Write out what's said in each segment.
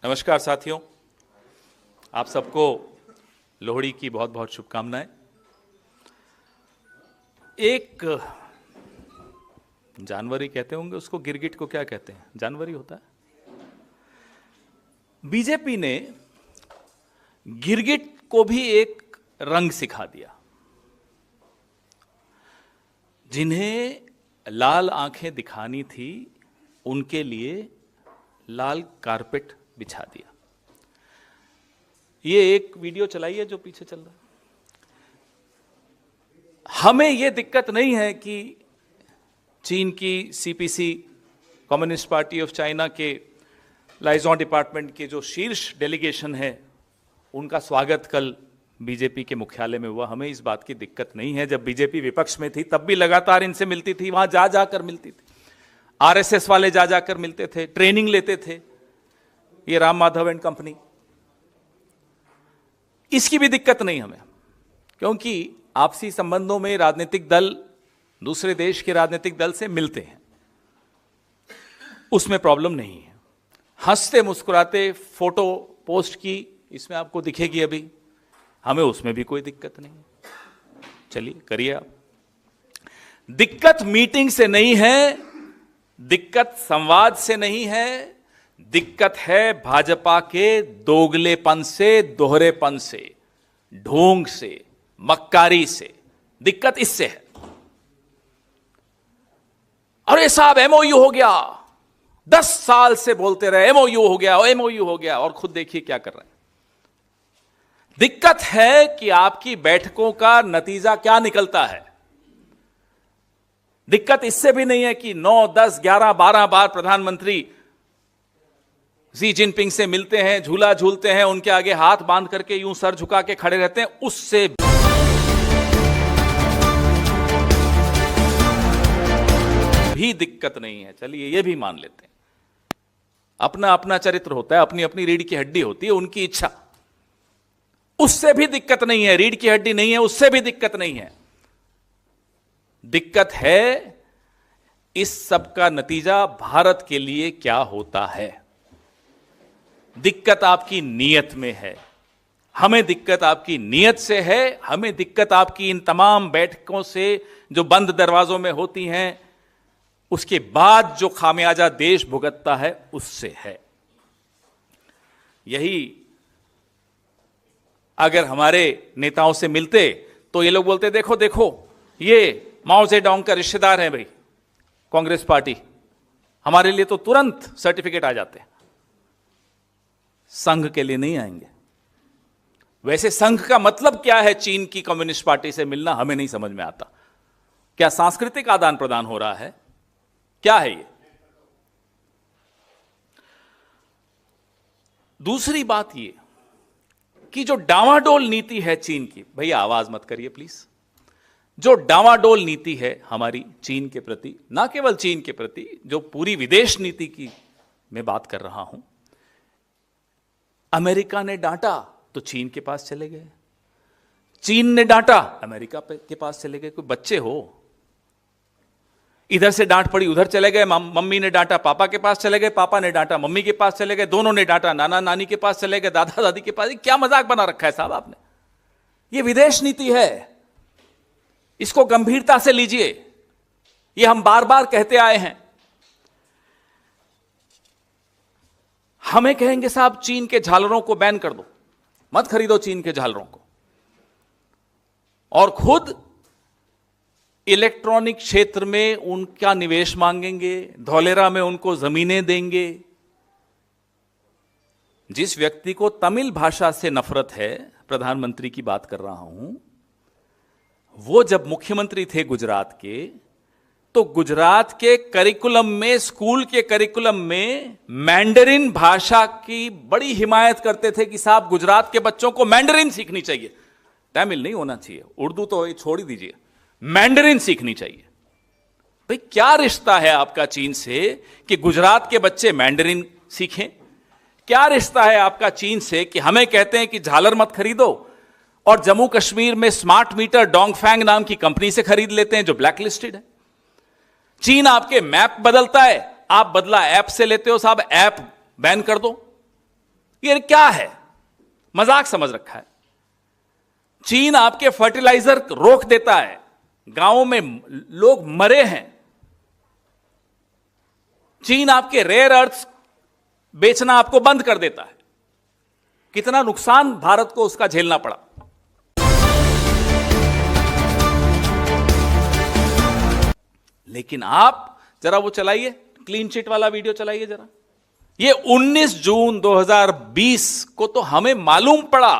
नमस्कार साथियों, आप सबको लोहड़ी की बहुत बहुत शुभकामनाएं। एक जानवरी कहते होंगे उसको, गिरगिट को क्या कहते हैं? जानवरी होता है। बीजेपी ने गिरगिट को भी एक रंग सिखा दिया। जिन्हें लाल आंखें दिखानी थी उनके लिए लाल कारपेट बिछा दिया। ये एक वीडियो चलाइए जो पीछे चल रहा है। हमें यह दिक्कत नहीं है कि चीन की CPC, communist party of China के लाइजॉन डिपार्टमेंट के जो शीर्ष डेलीगेशन है, उनका स्वागत कल बीजेपी के मुख्यालय में हुआ। हमें इस बात की दिक्कत नहीं है। जब बीजेपी विपक्ष में थी तब भी लगातार इनसे मिलती थी, वहां जा जाकर मिलती थी। आरएसएस वाले जा जाकर मिलते थे, ट्रेनिंग लेते थे। ये राम माधव एंड कंपनी, इसकी भी दिक्कत नहीं हमें, क्योंकि आपसी संबंधों में राजनीतिक दल दूसरे देश के राजनीतिक दल से मिलते हैं, उसमें प्रॉब्लम नहीं है। हंसते मुस्कुराते फोटो पोस्ट की इसमें आपको दिखेगी अभी, हमें उसमें भी कोई दिक्कत नहीं। चलिए करिए आप। दिक्कत मीटिंग से नहीं है, दिक्कत संवाद से नहीं है, दिक्कत है भाजपा के दोगलेपन से, दोहरेपन से, ढोंग से, मक्कारी से। दिक्कत इससे है। अरे साहब एमओयू हो गया, 10 साल से बोलते रहे एमओयू हो गया, एमओयू हो गया, और खुद देखिए क्या कर रहे हैं। दिक्कत है कि आपकी बैठकों का नतीजा क्या निकलता है। दिक्कत इससे भी नहीं है कि 9, 10, 11, 12 बार प्रधानमंत्री शी जिनपिंग से मिलते हैं, झूला झूलते हैं, उनके आगे हाथ बांध करके यूं सर झुका के खड़े रहते हैं, उससे भी दिक्कत नहीं है। चलिए ये भी मान लेते हैं। अपना अपना चरित्र होता है, अपनी अपनी रीढ़ की हड्डी होती है, उनकी इच्छा, उससे भी दिक्कत नहीं है। रीढ़ की हड्डी नहीं है, उससे भी दिक्कत नहीं है। दिक्कत है इस सब का नतीजा भारत के लिए क्या होता है। दिक्कत आपकी नीयत में है। हमें दिक्कत आपकी नीयत से है। हमें दिक्कत आपकी इन तमाम बैठकों से जो बंद दरवाजों में होती हैं, उसके बाद जो खामियाजा देश भुगतता है उससे है। यही अगर हमारे नेताओं से मिलते तो ये लोग बोलते देखो देखो ये माओ जेडोंग का रिश्तेदार है भाई, कांग्रेस पार्टी, हमारे लिए तो तुरंत सर्टिफिकेट आ जाते हैं। संघ के लिए नहीं आएंगे। वैसे संघ का मतलब क्या है? चीन की कम्युनिस्ट पार्टी से मिलना हमें नहीं समझ में आता। क्या सांस्कृतिक आदान प्रदान हो रहा है? क्या है ये? दूसरी बात ये कि जो डावाडोल नीति है चीन की, भैया आवाज मत करिए प्लीज। जो डावाडोल नीति है हमारी चीन के प्रति, ना केवल चीन के प्रति, जो पूरी विदेश नीति की मैं बात कर रहा हूं। अमेरिका ने डांटा तो चीन के पास चले गए, चीन ने डांटा अमेरिका के पास चले गए। कोई बच्चे हो, इधर से डांट पड़ी उधर चले गए, मम्मी ने डांटा पापा के पास चले गए, पापा ने डांटा मम्मी के पास चले गए, दोनों ने डांटा नाना नानी के पास चले गए, दादा दादी के पास। क्या मजाक बना रखा है साहब आपने? ये विदेश नीति है, इसको गंभीरता से लीजिए। ये हम बार बार कहते आए हैं। हमें कहेंगे साहब चीन के झालरों को बैन कर दो, मत खरीदो चीन के झालरों को, और खुद इलेक्ट्रॉनिक क्षेत्र में उनका निवेश मांगेंगे, धौलेरा में उनको जमीनें देंगे। जिस व्यक्ति को तमिल भाषा से नफरत है, प्रधानमंत्री की बात कर रहा हूं, वो जब मुख्यमंत्री थे गुजरात के, तो गुजरात के करिकुलम में, स्कूल के करिकुलम में मैंडरिन भाषा की बड़ी हिमायत करते थे कि साहब गुजरात के बच्चों को मैंडरिन सीखनी चाहिए। तमिल नहीं होना चाहिए, उर्दू तो छोड़ ही दीजिए, मैंडरिन सीखनी चाहिए। भाई क्या रिश्ता है आपका चीन से कि गुजरात के बच्चे मैंडरिन सीखें? क्या रिश्ता है आपका चीन से कि हमें कहते हैं कि झालर मत खरीदो, और जम्मू कश्मीर में स्मार्ट मीटर डोंगफैंग नाम की कंपनी से खरीद लेते हैं जो ब्लैक लिस्टेड है? चीन आपके मैप बदलता है, आप बदला ऐप से लेते हो, साहब ऐप बैन कर दो। ये क्या है? मजाक समझ रखा है। चीन आपके फर्टिलाइजर रोक देता है, गांवों में लोग मरे हैं। चीन आपके रेयर अर्थ्स बेचना आपको बंद कर देता है। कितना नुकसान भारत को उसका झेलना पड़ा। लेकिन आप जरा वो चलाइए, क्लीन चिट वाला वीडियो चलाइए जरा। ये 19 जून 2020 को तो हमें मालूम पड़ा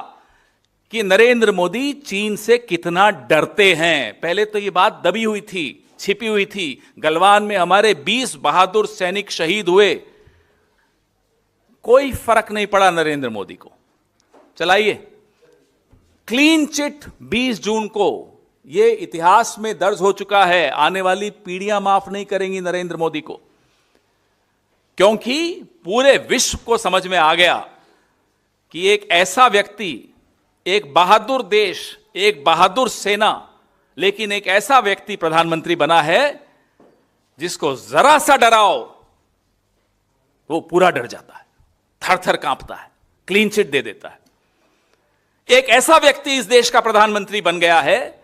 कि नरेंद्र मोदी चीन से कितना डरते हैं। पहले तो ये बात दबी हुई थी, छिपी हुई थी। गलवान में हमारे 20 बहादुर सैनिक शहीद हुए, कोई फर्क नहीं पड़ा नरेंद्र मोदी को। चलाइए क्लीन चिट 20 जून को। यह इतिहास में दर्ज हो चुका है। आने वाली पीढ़ियां माफ नहीं करेंगी नरेंद्र मोदी को, क्योंकि पूरे विश्व को समझ में आ गया कि एक ऐसा व्यक्ति, एक बहादुर देश, एक बहादुर सेना, लेकिन एक ऐसा व्यक्ति प्रधानमंत्री बना है जिसको जरा सा डराओ वो पूरा डर जाता है, थर थर कांपता है, क्लीन चिट दे देता है। एक ऐसा व्यक्ति इस देश का प्रधानमंत्री बन गया है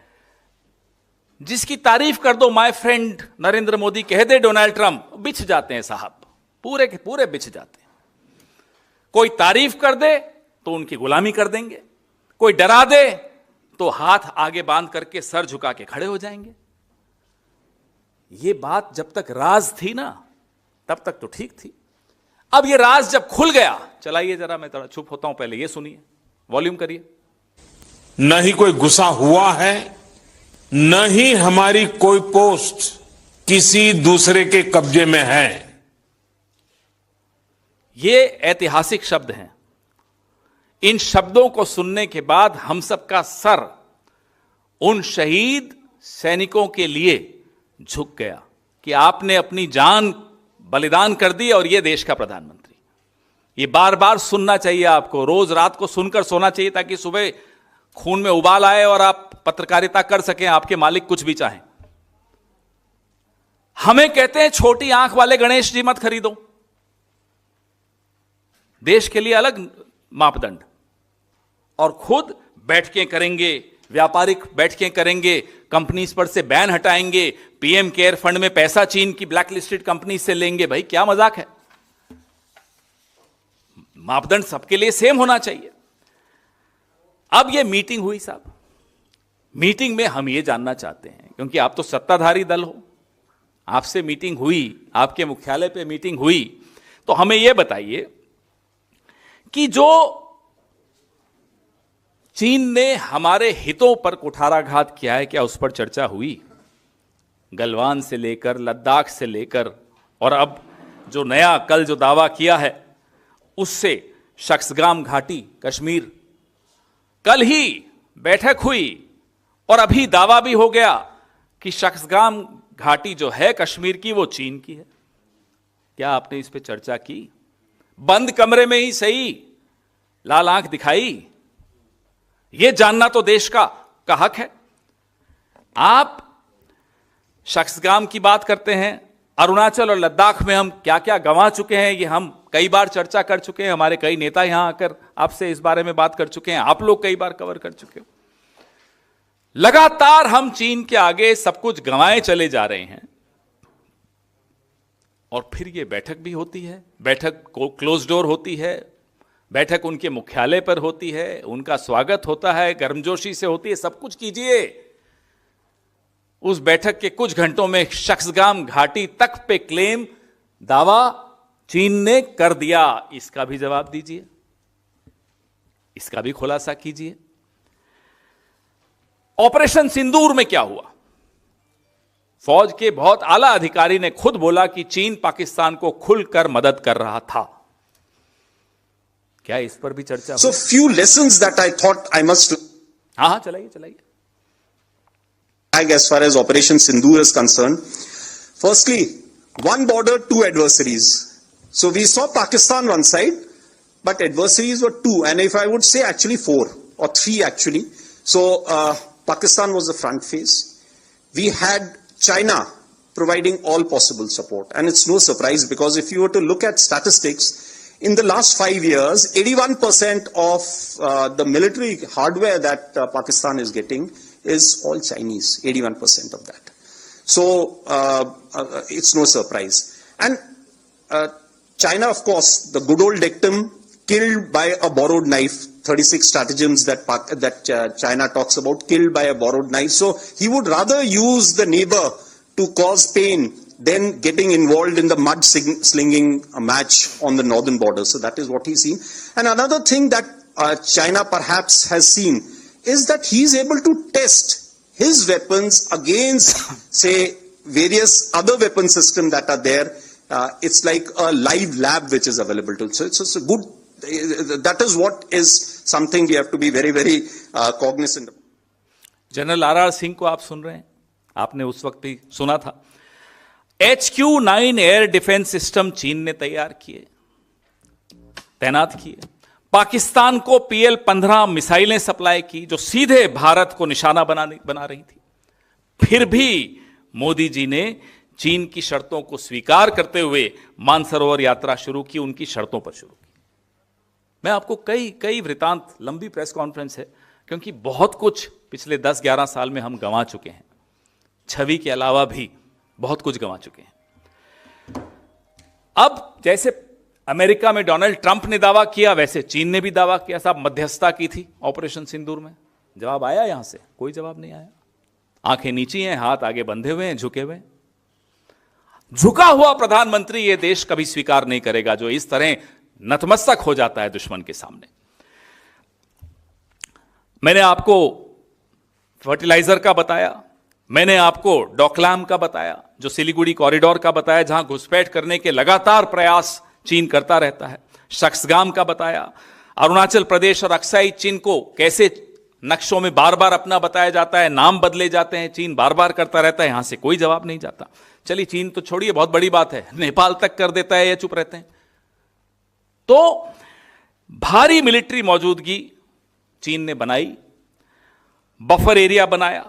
जिसकी तारीफ कर दो माय फ्रेंड नरेंद्र मोदी, कह दे डोनाल्ड ट्रंप, बिछ जाते हैं साहब, पूरे के पूरे बिछ जाते हैं। कोई तारीफ कर दे तो उनकी गुलामी कर देंगे, कोई डरा दे तो हाथ आगे बांध करके सर झुका के खड़े हो जाएंगे। यह बात जब तक राज थी ना, तब तक तो ठीक थी। अब यह राज जब खुल गया, चलाइए जरा, मैं थोड़ा चुप होता हूं, पहले यह सुनिए, वॉल्यूम करिए। न ही कोई गुस्सा हुआ है, न ही हमारी कोई पोस्ट किसी दूसरे के कब्जे में है। ये ऐतिहासिक शब्द हैं। इन शब्दों को सुनने के बाद हम सबका सर उन शहीद सैनिकों के लिए झुक गया कि आपने अपनी जान बलिदान कर दी और यह देश का प्रधानमंत्री। ये बार बार सुनना चाहिए आपको, रोज रात को सुनकर सोना चाहिए, ताकि सुबह खून में उबाल आए और आप पत्रकारिता कर सकें, आपके मालिक कुछ भी चाहें। हमें कहते हैं छोटी आंख वाले गणेश जी मत खरीदो, देश के लिए अलग मापदंड, और खुद बैठकें करेंगे, व्यापारिक बैठकें करेंगे, कंपनीज पर से बैन हटाएंगे, पीएम केयर फंड में पैसा चीन की ब्लैक लिस्टेड कंपनी से लेंगे। भाई क्या मजाक है? मापदंड सबके लिए सेम होना चाहिए। अब यह मीटिंग हुई साहब, मीटिंग में हम यह जानना चाहते हैं, क्योंकि आप तो सत्ताधारी दल हो, आपसे मीटिंग हुई, आपके मुख्यालय पे मीटिंग हुई, तो हमें यह बताइए कि जो चीन ने हमारे हितों पर कुठाराघात किया है, क्या उस पर चर्चा हुई? गलवान से लेकर लद्दाख से लेकर, और अब जो नया कल जो दावा किया है उससे शख्सगाम घाटी कश्मीर, कल ही बैठक हुई और अभी दावा भी हो गया कि शख्सगाम घाटी जो है कश्मीर की वो चीन की है। क्या आपने इस पे चर्चा की? बंद कमरे में ही सही, लाल आंख दिखाई? यह जानना तो देश का हक है। आप शख्सगाम की बात करते हैं, अरुणाचल और लद्दाख में हम क्या क्या गंवा चुके हैं, ये हम कई बार चर्चा कर चुके हैं। हमारे कई नेता यहां आकर आपसे इस बारे में बात कर चुके हैं, आप लोग कई बार कवर कर चुके हो। लगातार हम चीन के आगे सब कुछ गंवाए चले जा रहे हैं, और फिर ये बैठक भी होती है, बैठक को क्लोज डोर होती है, बैठक उनके मुख्यालय पर होती है, उनका स्वागत होता है, गर्मजोशी से होती है, सब कुछ कीजिए। उस बैठक के कुछ घंटों में शख्सगाम घाटी तक पे क्लेम, दावा चीन ने कर दिया। इसका भी जवाब दीजिए, इसका भी खुलासा कीजिए। ऑपरेशन सिंदूर में क्या हुआ? फौज के बहुत आला अधिकारी ने खुद बोला कि चीन पाकिस्तान को खुलकर मदद कर रहा था। क्या इस पर भी चर्चा? So few lessons that I thought I must. हाँ, चलाइए। As far as Operation Sindoor is concerned, firstly, one border, two adversaries. So we saw Pakistan one side, but adversaries were two, and if I would say actually four or three actually. So Pakistan was the front face. We had China providing all possible support, and it's no surprise because if you were to look at statistics, In the last 5 years, 81% of the military hardware that Pakistan is getting is all Chinese, 81% of that. So it's no surprise. And China, of course, the good old dictum, killed by a borrowed knife, 36 stratagems that China talks about, killed by a borrowed knife. So he would rather use the neighbor to cause pain than getting involved in the mud slinging match on the northern border. So that is what he's seen. And another thing that China perhaps has seen is that he's able to test his weapons against, say, various other weapon systems that are there. It's like a live lab which is available to. So it's a good, that is what is something we have to be very, very cognizant of. General RR Singh को आप सुन रहे हैं, आपने उस वक्त भी सुना था। HQ-9 एयर डिफेंस सिस्टम चीन ने तैयार किए, तैनात किए। पाकिस्तान को PL-15 मिसाइलें सप्लाई की जो सीधे भारत को निशाना बना रही थी। फिर भी मोदी जी ने चीन की शर्तों को स्वीकार करते हुए मानसरोवर यात्रा शुरू की, उनकी शर्तों पर शुरू की। मैं आपको कई वृतांत, लंबी प्रेस कॉन्फ्रेंस है, क्योंकि बहुत कुछ पिछले 10-11 साल में हम गंवा चुके हैं, छवि के अलावा भी बहुत कुछ गंवा चुके हैं। अब जैसे अमेरिका में डोनाल्ड ट्रंप ने दावा किया, वैसे चीन ने भी दावा किया। साहब मध्यस्थता की थी ऑपरेशन सिंदूर में, जवाब आया यहां से? कोई जवाब नहीं आया। आंखें नीची हैं, हाथ आगे बंधे हुए हैं, झुके हुए हैं। झुका हुआ प्रधानमंत्री ये देश कभी स्वीकार नहीं करेगा जो इस तरह नतमस्तक हो जाता है दुश्मन के सामने। मैंने आपको फर्टिलाइजर का बताया, मैंने आपको डोकलाम का बताया, जो सिलीगुड़ी कॉरिडोर का बताया, जहां घुसपैठ करने के लगातार प्रयास चीन करता रहता है। शख्सगाम का बताया, अरुणाचल प्रदेश और अक्साई चीन को कैसे नक्शों में बार बार अपना बताया जाता है, नाम बदले जाते हैं, चीन बार बार करता रहता है, यहां से कोई जवाब नहीं जाता। चलिए चीन तो छोड़िए, बहुत बड़ी बात है, नेपाल तक कर देता है या चुप रहते हैं। तो भारी मिलिट्री मौजूदगी चीन ने बनाई, बफर एरिया बनाया,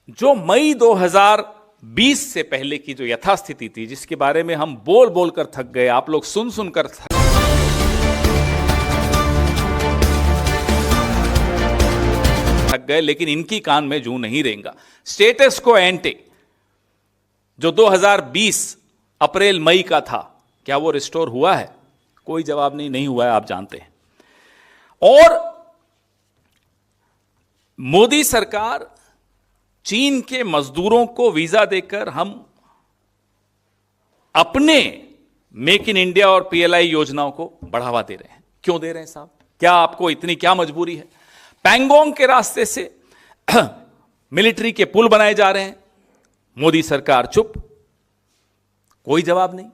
जो मई 2020 से पहले की जो यथास्थिति थी, जिसके बारे में हम बोल बोल कर थक गए, आप लोग सुन सुनकर थक गए, लेकिन इनकी कान में जूं नहीं रहेगा। स्टेटस को एंटे जो 2020 अप्रैल मई का था, क्या वो रिस्टोर हुआ है? कोई जवाब नहीं हुआ है, आप जानते हैं। और मोदी सरकार चीन के मजदूरों को वीजा देकर हम अपने मेक इन इंडिया और PLI योजनाओं को बढ़ावा दे रहे हैं। क्यों दे रहे हैं साहब? क्या आपको इतनी क्या मजबूरी है? पैंगोंग के रास्ते से मिलिट्री के पुल बनाए जा रहे हैं, मोदी सरकार चुप, कोई जवाब नहीं।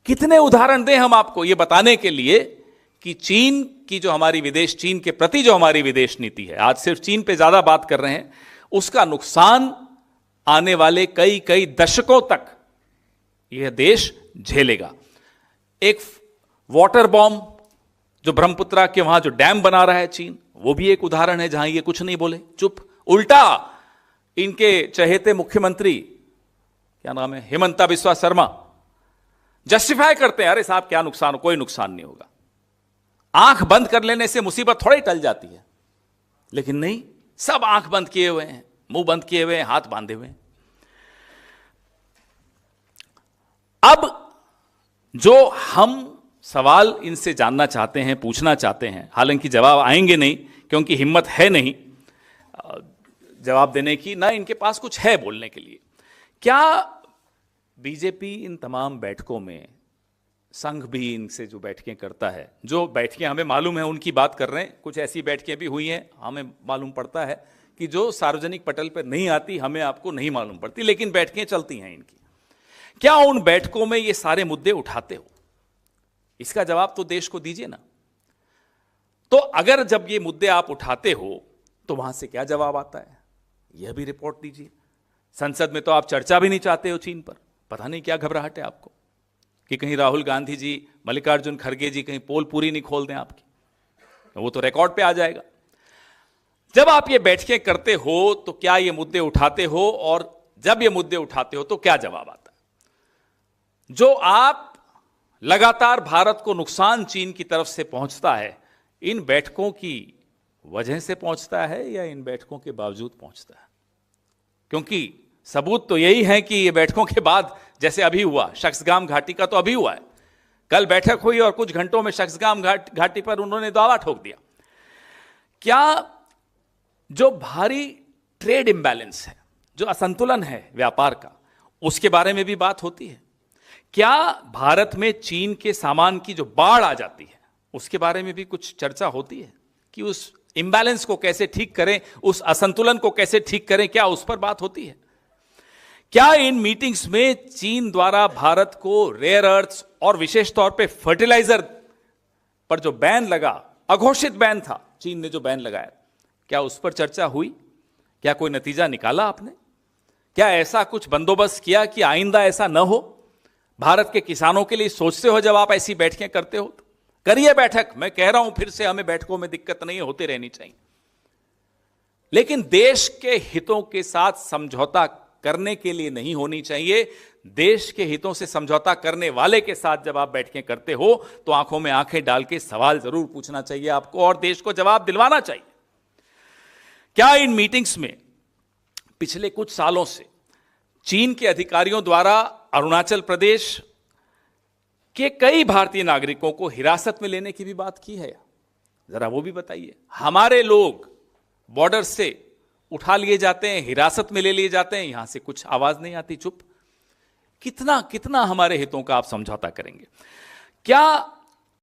कितने उदाहरण दें हम आपको ये बताने के लिए कि चीन की जो हमारी विदेश, चीन के प्रति जो हमारी विदेश नीति है, आज सिर्फ चीन पे ज्यादा बात कर रहे हैं, उसका नुकसान आने वाले कई दशकों तक यह देश झेलेगा। एक वाटर बॉम्ब जो ब्रह्मपुत्रा के वहां जो डैम बना रहा है चीन, वो भी एक उदाहरण है जहां ये कुछ नहीं बोले, चुप। उल्टा इनके चहेते मुख्यमंत्री, क्या नाम है, हिमंता बिस्वा शर्मा, जस्टिफाई करते हैं, अरे साहब क्या नुकसान, कोई नुकसान नहीं होगा। आंख बंद कर लेने से मुसीबत थोड़ी टल जाती है, लेकिन नहीं, सब आंख बंद किए हुए हैं, मुंह बंद किए हुए हैं, हाथ बांधे हुए हैं। अब जो हम सवाल इनसे जानना चाहते हैं, पूछना चाहते हैं, हालांकि जवाब आएंगे नहीं, क्योंकि हिम्मत है नहीं जवाब देने की, ना इनके पास कुछ है बोलने के लिए। क्या बीजेपी इन तमाम बैठकों में, संघ भी इनसे जो बैठकें करता है, जो बैठकें हमें मालूम है उनकी बात कर रहे हैं, कुछ ऐसी बैठकें भी हुई हैं, हमें मालूम पड़ता है कि जो सार्वजनिक पटल पर नहीं आती, हमें आपको नहीं मालूम पड़ती, लेकिन बैठकें चलती हैं इनकी। क्या उन बैठकों में ये सारे मुद्दे उठाते हो? इसका जवाब तो देश को दीजिए ना। तो अगर जब ये मुद्दे आप उठाते हो तो वहां से क्या जवाब आता है, यह भी रिपोर्ट दीजिए। संसद में तो आप चर्चा भी नहीं चाहते हो चीन पर, पता नहीं क्या घबराहट है आपको कि कहीं राहुल गांधी जी, मल्लिकार्जुन खड़गे जी कहीं पोल पूरी नहीं खोल दें आपकी, वो तो रिकॉर्ड पे आ जाएगा। जब आप ये बैठकें करते हो तो क्या ये मुद्दे उठाते हो, और जब ये मुद्दे उठाते हो तो क्या जवाब आता है? जो आप लगातार भारत को नुकसान चीन की तरफ से पहुंचता है, इन बैठकों की वजह से पहुंचता है या इन बैठकों के बावजूद पहुंचता है? क्योंकि सबूत तो यही है कि ये बैठकों के बाद, जैसे अभी हुआ शख्सगाम घाटी का, तो अभी हुआ है, कल बैठक हुई और कुछ घंटों में शख्सगाम घाटी पर उन्होंने दावा ठोक दिया। क्या जो भारी ट्रेड इंबैलेंस है, जो असंतुलन है व्यापार का, उसके बारे में भी बात होती है? क्या भारत में चीन के सामान की जो बाढ़ आ जाती है, उसके बारे में भी कुछ चर्चा होती है कि उस इंबैलेंस को कैसे ठीक करें, उस असंतुलन को कैसे ठीक करें, क्या उस पर बात होती है? क्या इन मीटिंग्स में चीन द्वारा भारत को रेयर अर्थ्स और विशेष तौर पे फर्टिलाइजर पर जो बैन लगा, अघोषित बैन था, चीन ने जो बैन लगाया, क्या उस पर चर्चा हुई? क्या कोई नतीजा निकाला आपने? क्या ऐसा कुछ बंदोबस्त किया कि आइंदा ऐसा न हो? भारत के किसानों के लिए सोचते हो जब आप ऐसी बैठकें करते हो? तो करिए बैठक, मैं कह रहा हूं फिर से, हमें बैठकों में दिक्कत नहीं होती रहनी चाहिए, लेकिन देश के हितों के साथ समझौता करने के लिए नहीं होनी चाहिए। देश के हितों से समझौता करने वाले के साथ जब आप बैठकें करते हो तो आंखों में आंखें डाल के सवाल जरूर पूछना चाहिए आपको और देश को जवाब दिलवाना चाहिए। क्या इन मीटिंग्स में पिछले कुछ सालों से चीन के अधिकारियों द्वारा अरुणाचल प्रदेश के कई भारतीय नागरिकों को हिरासत में लेने की भी बात की है? जरा वो भी बताइए। हमारे लोग बॉर्डर से उठा लिए जाते हैं, हिरासत में ले लिए जाते हैं, यहां से कुछ आवाज नहीं आती, चुप। कितना कितना हमारे हितों का आप समझौता करेंगे? क्या